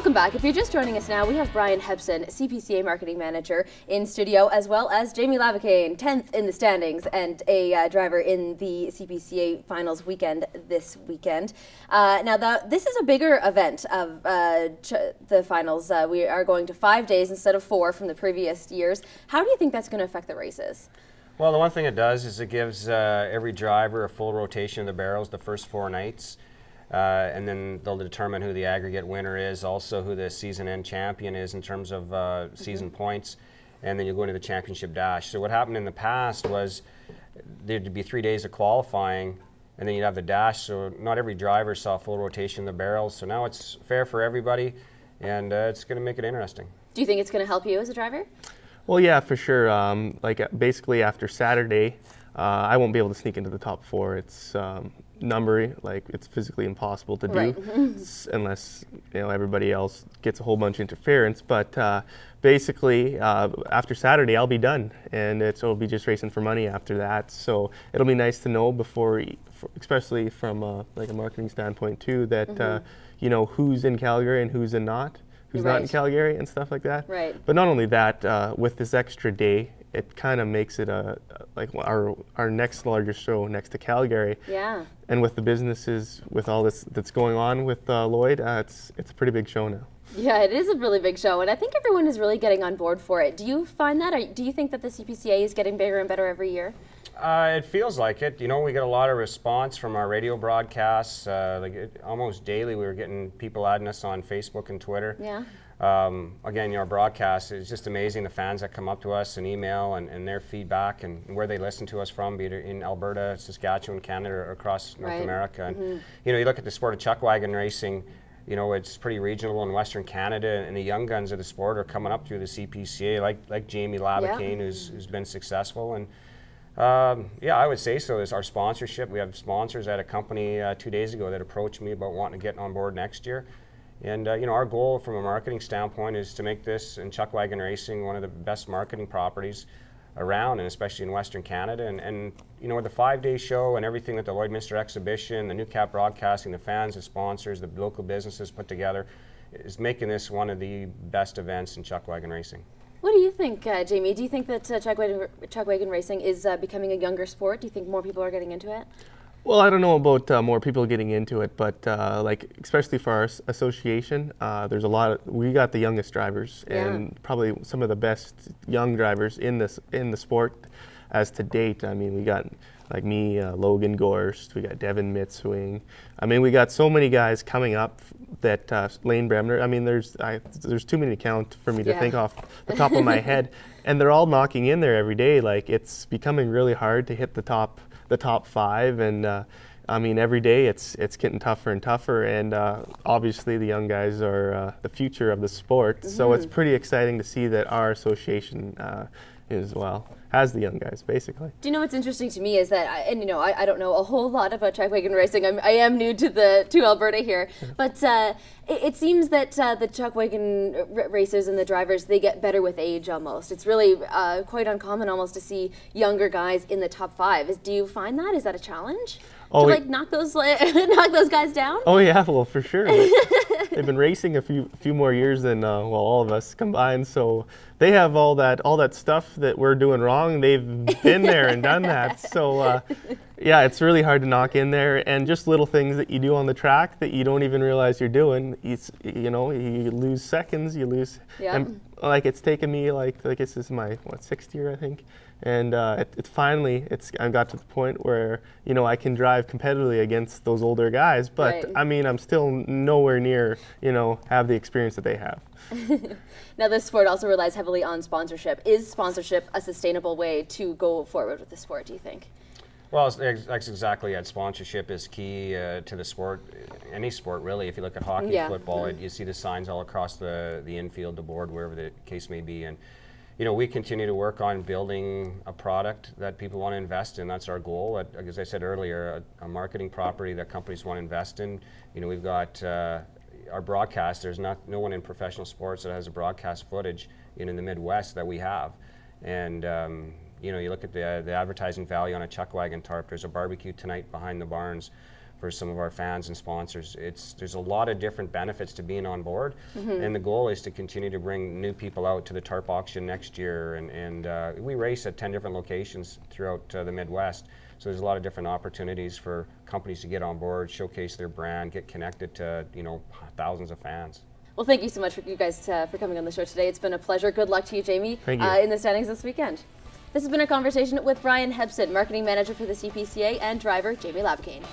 Welcome back. If you're just joining us now, we have Bryan Hebson, CPCA Marketing Manager, in studio, as well as Jamie Laboucane, 10th in the standings and a driver in the CPCA Finals weekend this weekend. This is a bigger event of the finals. We are going to 5 days instead of 4 from the previous years. How do you think that's going to affect the races? Well, the one thing it does is it gives every driver a full rotation of the barrels the first 4 nights. And then they'll determine who the aggregate winner is, also who the season-end champion is in terms of season points, and then you go into the championship dash. So what happened in the past was there'd be 3 days of qualifying, and then you'd have the dash, so not every driver saw full rotation of the barrels. So now it's fair for everybody, and it's going to make it interesting. Do you think it's going to help you as a driver? Well, yeah, for sure. Basically after Saturday, I won't be able to sneak into the top 4. It's it's physically impossible to do unless everybody else gets a whole bunch of interference. But basically, after Saturday, I'll be done, and it'll be just racing for money after that. So it'll be nice to know before, especially from a marketing standpoint too, that who's in Calgary and who's not in Calgary and stuff like that. Right. But not only that, with this extra day, it kind of makes it our next largest show next to Calgary. Yeah. And with the businesses, with all this that's going on with Lloyd, it's a pretty big show now. Yeah, it is a really big show, and I think everyone is really getting on board for it. Do you find that, or do you think that the CPCA is getting bigger and better every year? It feels like it. We get a lot of response from our radio broadcasts. Almost daily, we were getting people adding us on Facebook and Twitter. Yeah. Again, our broadcast is just amazing. The fans that come up to us and email and their feedback and where they listen to us from, be it in Alberta, Saskatchewan, Canada, or across North America. And you look at the sport of chuckwagon racing. It's pretty regional in Western Canada, and the young guns of the sport are coming up through the CPCA, like Jamie Laboucane, who's been successful. And yeah, I would say so. Is our sponsorship. We have sponsors at a company 2 days ago that approached me about wanting to get on board next year. And our goal from a marketing standpoint is to make this and chuckwagon racing one of the best marketing properties around, and especially in Western Canada. And with the 5-day show and everything that the Lloydminster exhibition, the New Cap Broadcasting, the fans, the sponsors, the local businesses put together, is making this one of the best events in chuckwagon racing. What do you think, Jamie? Do you think that chuckwagon racing is becoming a younger sport? Do you think more people are getting into it? Well, I don't know about more people getting into it, but especially for our association, there's a lot. We got the youngest drivers, and probably some of the best young drivers in the sport as to date. I mean, we got me, Logan Gorst, we got Devin Mitswing. I mean, we got so many guys coming up that Lane Bremner. I mean, there's too many to count for me to think off the top of my head, and they're all knocking in there every day. It's becoming really hard to hit the top 5, and I mean, every day it's getting tougher and tougher, and obviously the young guys are the future of the sport. So it's pretty exciting to see that our association has the young guys, basically. Do you know what's interesting to me is that, I don't know a whole lot about chuckwagon racing. I am new to Alberta here, but it seems that the chuckwagon racers and the drivers, they get better with age almost. It's really quite uncommon almost to see younger guys in the top 5. Do you find that? Is that a challenge? Oh, to knock those guys down? Oh yeah, well for sure. They've been racing a few more years than all of us combined, so they have all that stuff that we're doing wrong. They've been there and done that. So yeah, it's really hard to knock in there, and just little things that you do on the track that you don't even realize you're doing. You lose seconds, you lose. Yeah. And it's taken me this is my 6th year, I think. And I got to the point where I can drive competitively against those older guys, but I mean, I'm still nowhere near have the experience that they have. Now, this sport also relies heavily on sponsorship. Is sponsorship a sustainable way to go forward with the sport, do you think? Well, that's exactly it. Sponsorship is key to the sport, any sport really. If you look at hockey, football, you see the signs all across the infield, the board, wherever the case may be. And we continue to work on building a product that people want to invest in. That's our goal. As I said earlier, a marketing property that companies want to invest in. We've got our broadcast. There's no one in professional sports that has a broadcast footage in the Midwest that we have. And you look at the advertising value on a chuckwagon tarp. There's a barbecue tonight behind the barns. for some of our fans and sponsors. There's a lot of different benefits to being on board, and the goal is to continue to bring new people out to the tarp auction next year, and we race at 10 different locations throughout the Midwest, so there's a lot of different opportunities for companies to get on board, showcase their brand, get connected to, you know, thousands of fans. Well, thank you so much for you guys for coming on the show today. It's been a pleasure. Good luck to you, Jamie, Thank you. in the standings this weekend. This has been a conversation with Bryan Hebson, Marketing Manager for the CPCA, and driver Jamie Laboucane.